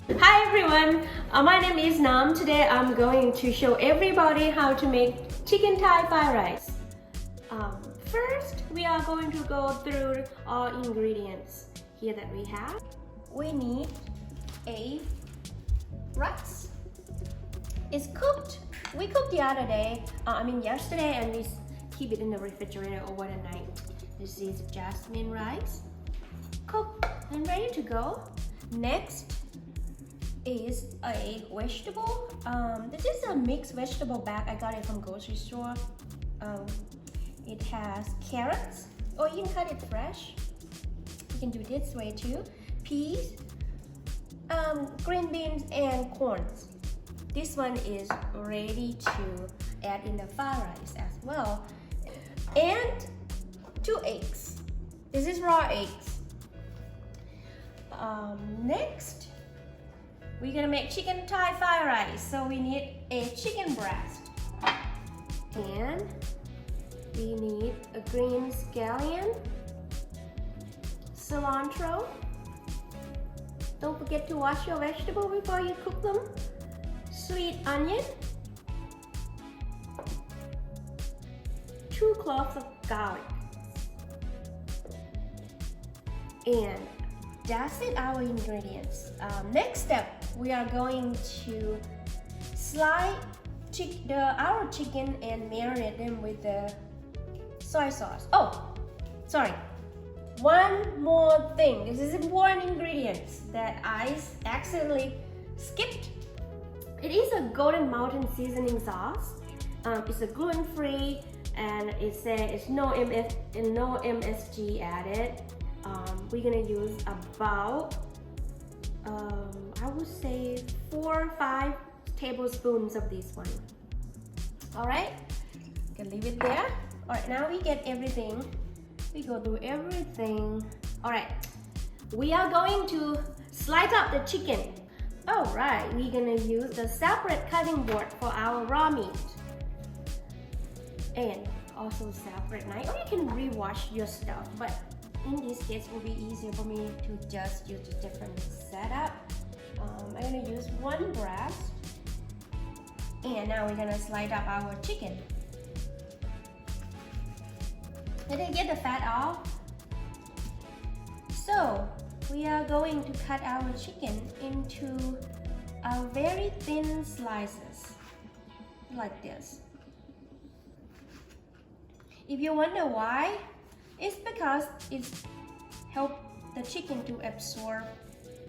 Hi everyone, my name is Nam. Today I'm going to show everybody how to make chicken Thai fried rice. First, we are going to go through all ingredients here that we have. We need a rice. It's cooked. We cooked the other day, yesterday, and we keep it in the refrigerator over the night. This is Jasmine rice, cooked and ready to go. Next is a vegetable. This is a mixed vegetable bag. I got it from grocery store. It has carrots, or you can cut it fresh. You can do it this way too. Peas, green beans, and corns. This one is ready to add in the fried rice as well. And 2 eggs. This is raw eggs. Next, we're gonna make chicken Thai fried rice. So we need a chicken breast, and we need a green scallion, cilantro. Don't forget to wash your vegetable before you cook them. Sweet onion, 2 cloves of garlic, and that's it, our ingredients. Next step, we are going to slide our chicken and marinate them with the soy sauce. Oh, sorry. One more thing. This is important ingredients that I accidentally skipped. It is a Golden Mountain seasoning sauce. It's a gluten-free, and it says it's no MSG added. We're gonna use about, I would say 4 or 5 tablespoons of this one. All right, you can leave it there. All right, now we get everything. We go through everything. All right, we are going to slice up the chicken. All right, we're gonna use the separate cutting board for our raw meat, and also separate knife. Or you can rewash your stuff, but in this case, it will be easier for me to just use a different setup. I'm gonna use 1 breast, and now we're gonna slide up our chicken. And then get the fat off. So we are going to cut our chicken into very thin slices, like this. If you wonder why, it's because it helps the chicken to absorb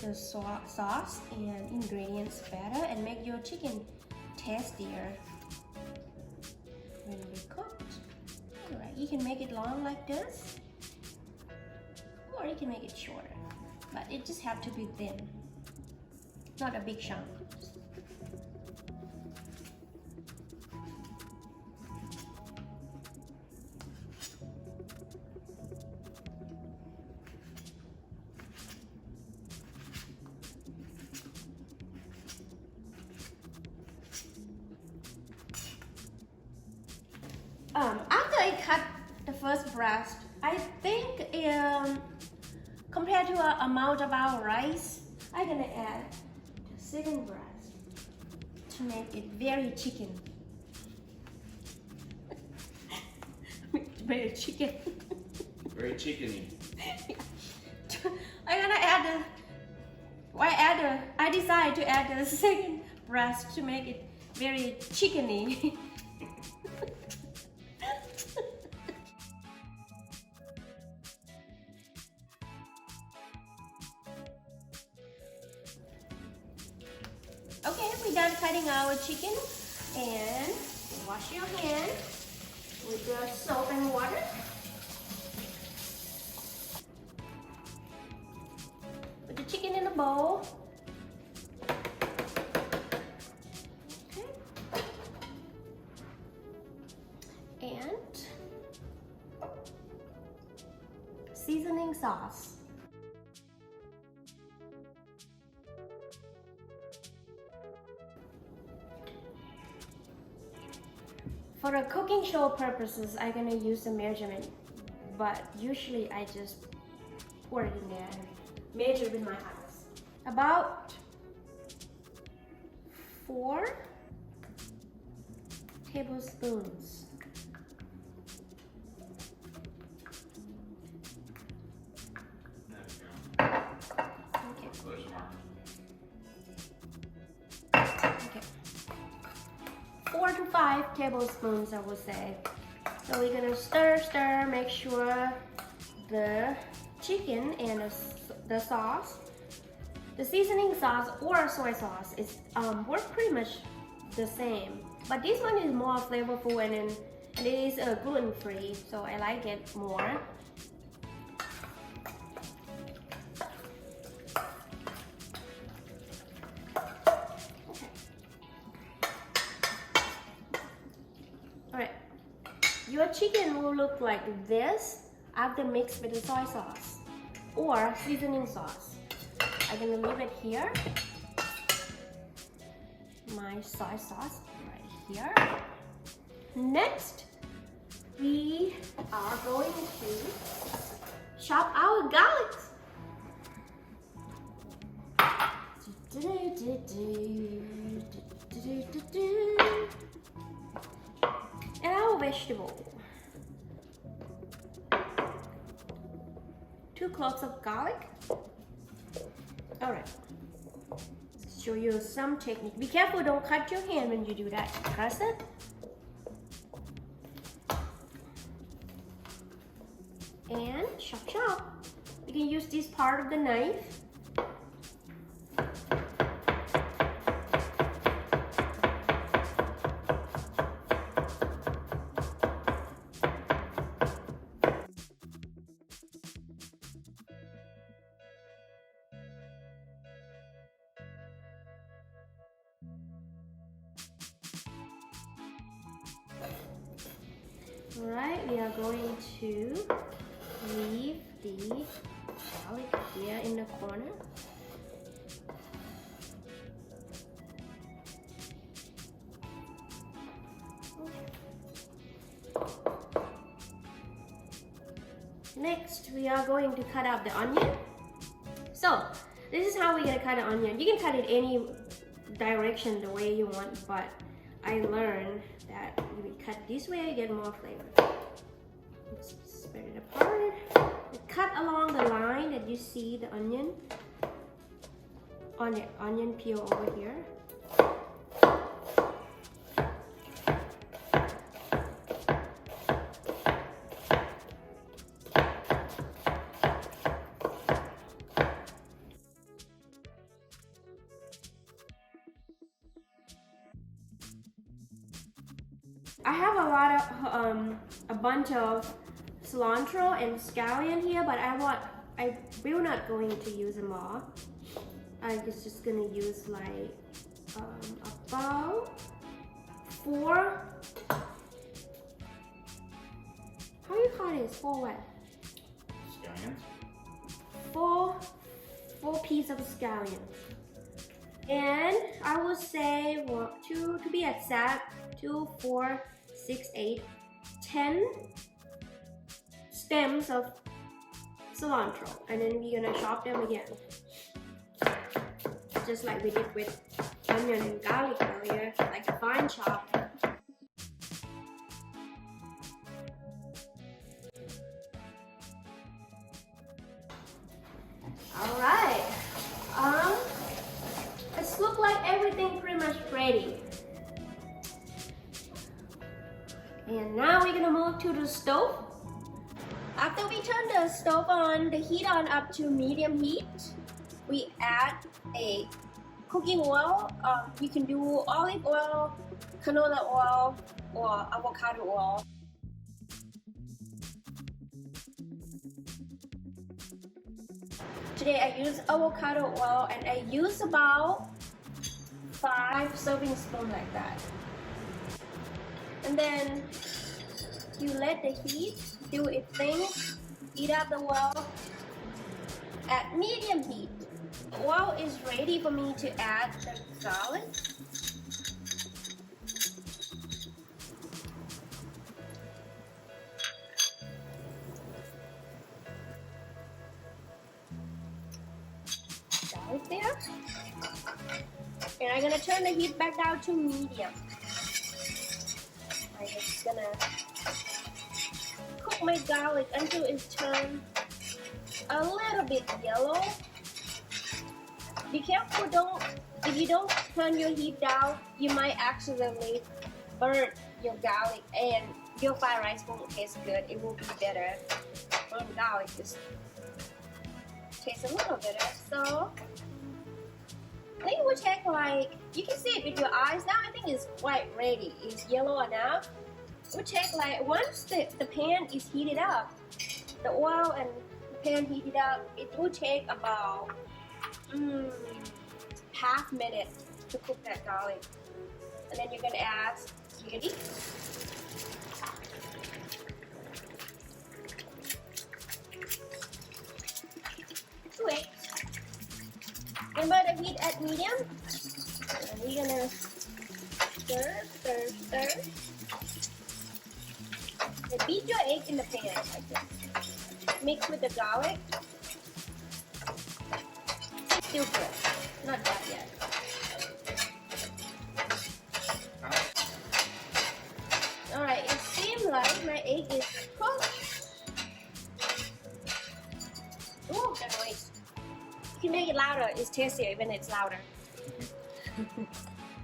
the sauce and ingredients better and make your chicken tastier when we cooked. Alright, you can make it long like this, or you can make it shorter, but it just have to be thin, not a big chunk. After I cut the first breast, I think compared to the amount of our rice, I'm gonna add the second breast to make it very chicken. Very chicken. Very chickeny. I'm gonna add I decided to add the second breast to make it very chickeny. Okay, we're done cutting our chicken, and wash your hand with the soap and water. Put the chicken in a bowl. Okay. And seasoning sauce. For the cooking show purposes, I'm gonna use the measurement, but usually I just pour it in there and measure with my hands. About 4 tablespoons. Okay. Okay. 4 to 5 tablespoons, I would say. So we're gonna stir, make sure the chicken and the sauce, the seasoning sauce or soy sauce is work pretty much the same. But this one is more flavorful and it is gluten-free, so I like it more. Alright, your chicken will look like this after mixed with the soy sauce or seasoning sauce. I'm gonna leave it here. My soy sauce right here. Next, we are going to chop our garlic. And our vegetable. 2 cloves of garlic. Alright. Show you some technique. Be careful, don't cut your hand when you do that. Press it. And chop chop. You can use this part of the knife. Alright, we are going to leave the garlic here in the corner. Next, we are going to cut out the onion. So, this is how we're going to cut an onion. You can cut it any direction, the way you want, but I learned that if you cut this way, you get more flavor. Let's spread it apart. Cut along the line that you see the onion on the onion peel over here. I have a bunch of cilantro and scallion here, but I will not going to use them all. I'm just gonna use like about 4. How do you call this? 4 what? Scallions. 4 pieces of scallions. And I would say to be exact, 2, 4, 6, 8, 10 stems of cilantro, and then we're gonna chop them again, just like we did with onion and garlic earlier, like a fine chop. All right, it looks like everything pretty much ready. And now we're gonna move to the stove. After we turn the stove on, the heat on up to medium heat, we add a cooking oil. You can do olive oil, canola oil, or avocado oil. Today I use avocado oil, and I use about 5 serving spoons like that. And then you let the heat do its thing, heat up the oil at medium heat. Oil is ready for me to add the garlic. Garlic there. And I'm gonna turn the heat back down to medium. I'm just gonna cook my garlic until it's turned a little bit yellow. Be careful, if you don't turn your heat down, you might accidentally burn your garlic and your fried rice won't taste good. It will be better when garlic just tastes a little better. So I think it will take like, you can see it with your eyes now. I think it's quite ready. It's yellow enough. It will take like, once the pan is heated up, the oil and the pan heated up, it will take about half minute to cook that garlic. And then you're gonna add chicken. 2 eggs. Remember the heat at medium. And we're gonna stir. And beat your egg in the pan like this. Mix with the garlic. Still good. Not done yet. Alright, it seems like my egg is cooked. Ooh, the noise. You can make it louder. It's tastier when it's louder.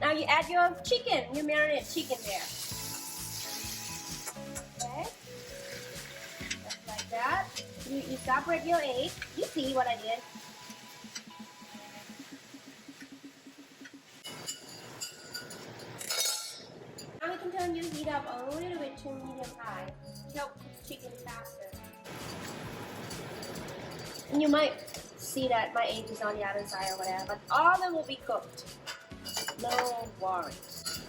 Now you add your chicken, your marinated chicken there. Okay. Just like that. You separate your egg. You see what I did. Now we can turn your heat up a little bit to medium high to help cook the chicken faster. And you might see that my egg is on the other side or whatever, but all of them will be cooked. No worries.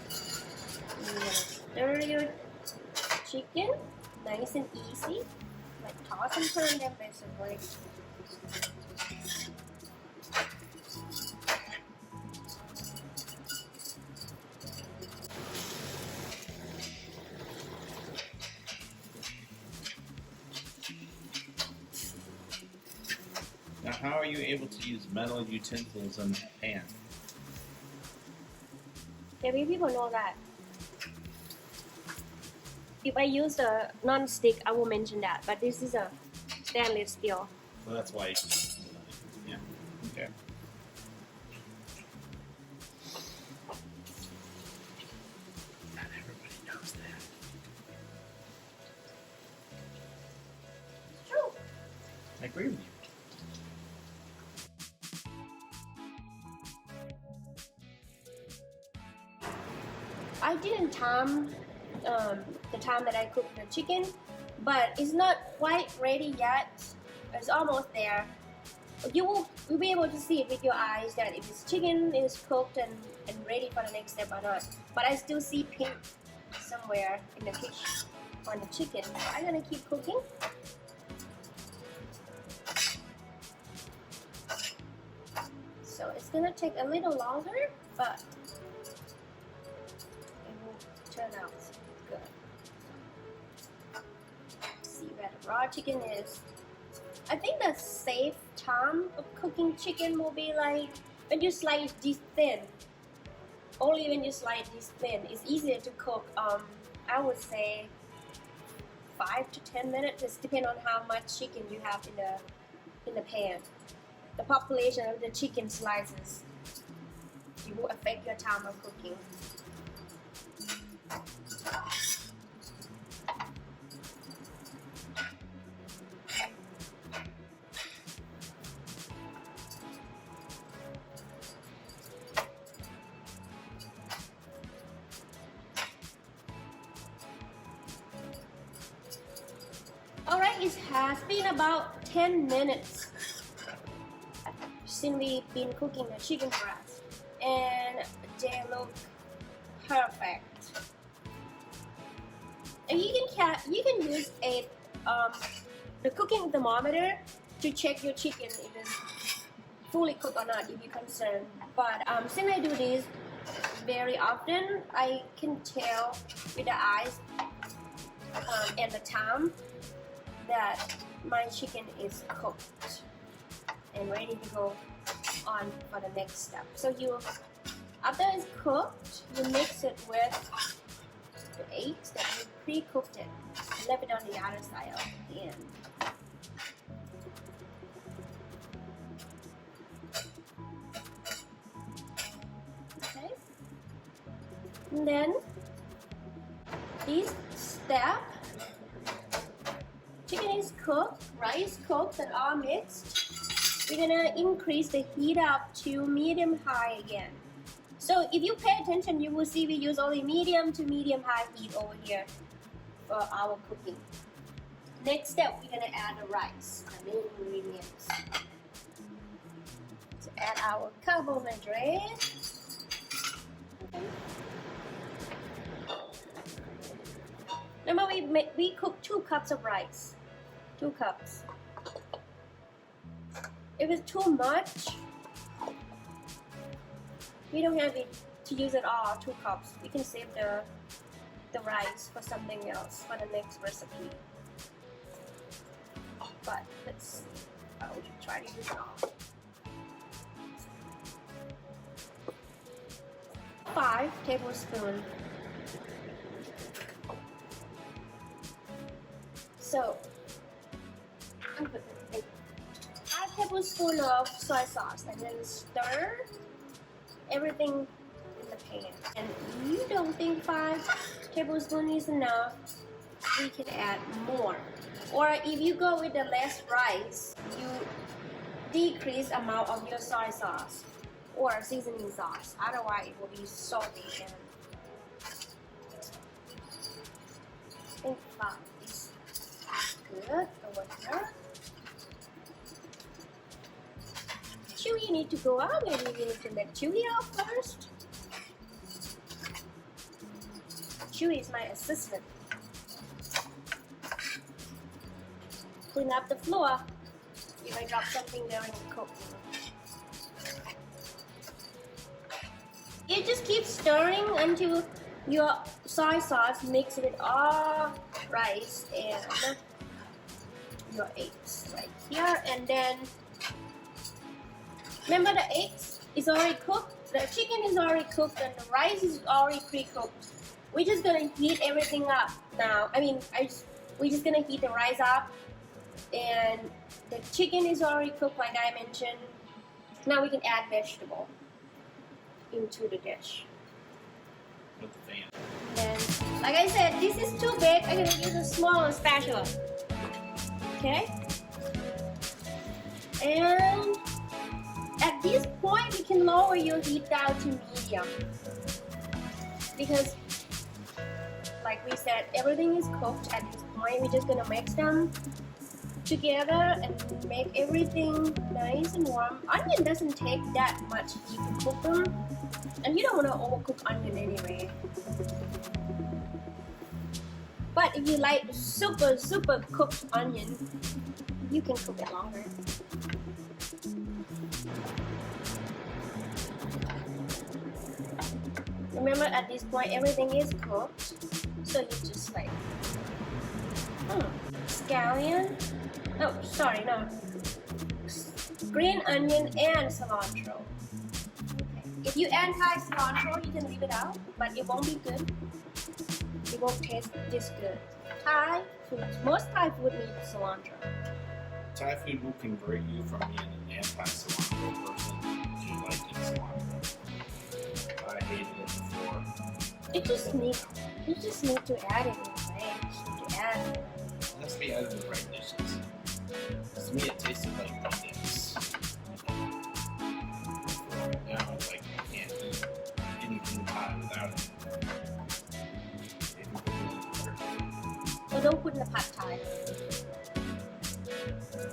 You're gonna stir your chicken, nice and easy. Like toss and turn them basically. Now, how are you able to use metal utensils in the pan? Maybe people know that. If I use a non-stick, I will mention that. But this is a stainless steel. Well, that's why. Yeah. Okay. Not everybody knows that. It's true. I agree with you. I didn't time the time that I cooked the chicken, but it's not quite ready yet. It's almost there. You'll be able to see it with your eyes that if this chicken is cooked and ready for the next step or not. But I still see pink somewhere in the fish on the chicken. So I'm gonna keep cooking. So it's gonna take a little longer, but turn out good. See where the raw chicken is. I think the safe time of cooking chicken will be like when you slice this thin. Only when you slice this thin. It's easier to cook. I would say 5 to 10 minutes. Just depend on how much chicken you have in the pan. The population of the chicken slices, it will affect your time of cooking. Alright, it has been about 10 minutes since we've been cooking the chicken breast, and they look perfect. And you can use a the cooking thermometer to check your chicken if it's fully cooked or not if you're concerned. But since I do this very often, I can tell with the eyes and the time that my chicken is cooked and ready to go on for the next step. So you After it's cooked, you mix it with the eggs that you pre-cooked it. Leave it on the other side of the pan. Okay. And then this step, chicken is cooked, rice cooked, and all mixed. We're gonna increase the heat up to medium-high again. So if you pay attention, you will see we use only medium to medium-high heat over here for our cooking. Next step, we're gonna add the rice, the main ingredients. So add our carbohydrate. Remember, we cook 2 cups of rice. 2 cups. If it's too much, we don't have to use it all, 2 cups. We can save the rice for something else, for the next recipe. But let's see. I will try to use it all. 5 tablespoons. So, 5 tablespoons of soy sauce, and then stir everything in the pan. And if you don't think 5 tablespoons is enough, we can add more. Or if you go with the less rice, you decrease amount of your soy sauce or seasoning sauce. Otherwise, it will be salty. And I think 5 is good over here. Chili need to go out. Maybe we need to let chili out first. Chili is my assistant. Clean up the floor if I drop something during the cooking. You just keep stirring until your soy sauce mixes with all rice and your eggs right here. And then remember, the eggs is already cooked, the chicken is already cooked, and the rice is already pre-cooked. We're just gonna heat everything up now. We're just gonna heat the rice up, and the chicken is already cooked, like I mentioned. Now we can add vegetable into the dish. With the fan. And like I said, this is too big. I'm gonna use a smaller spatula. Okay? And at this point, we can lower your heat down to medium. Because, like we said, everything is cooked at this point. We're just gonna mix them together and make everything nice and warm. Onion doesn't take that much heat to cook them. And you don't want to overcook onion anyway. But if you like super cooked onion, you can cook it longer. Remember, at this point, everything is cooked. So you just like scallion. Oh, sorry, no. Green onion and cilantro. Okay. If you add Thai cilantro, you can leave it out, but it won't be good. It won't taste this good. Thai food, most Thai food needs cilantro. Thai food will convert you from being an anti-cilantro person to liking cilantro. I hated it before. You just need to add it in the way. To add it. It has to be added in the right dishes. To me, it tasted like onions. Now it's like I can't eat anything Thai without it. So don't put in the pad Thai.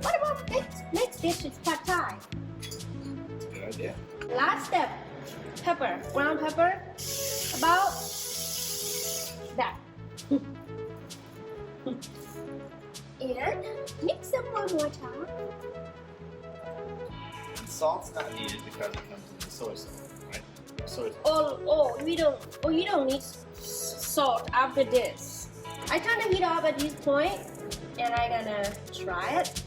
What about next dish is pad Thai? Good idea. Last step, pepper, ground pepper, about that. And mix them one more time. And salt's not needed because it comes in the soy sauce, right? Soy sauce. You don't need salt after this. I turn the heat off at this point, and I'm gonna try it.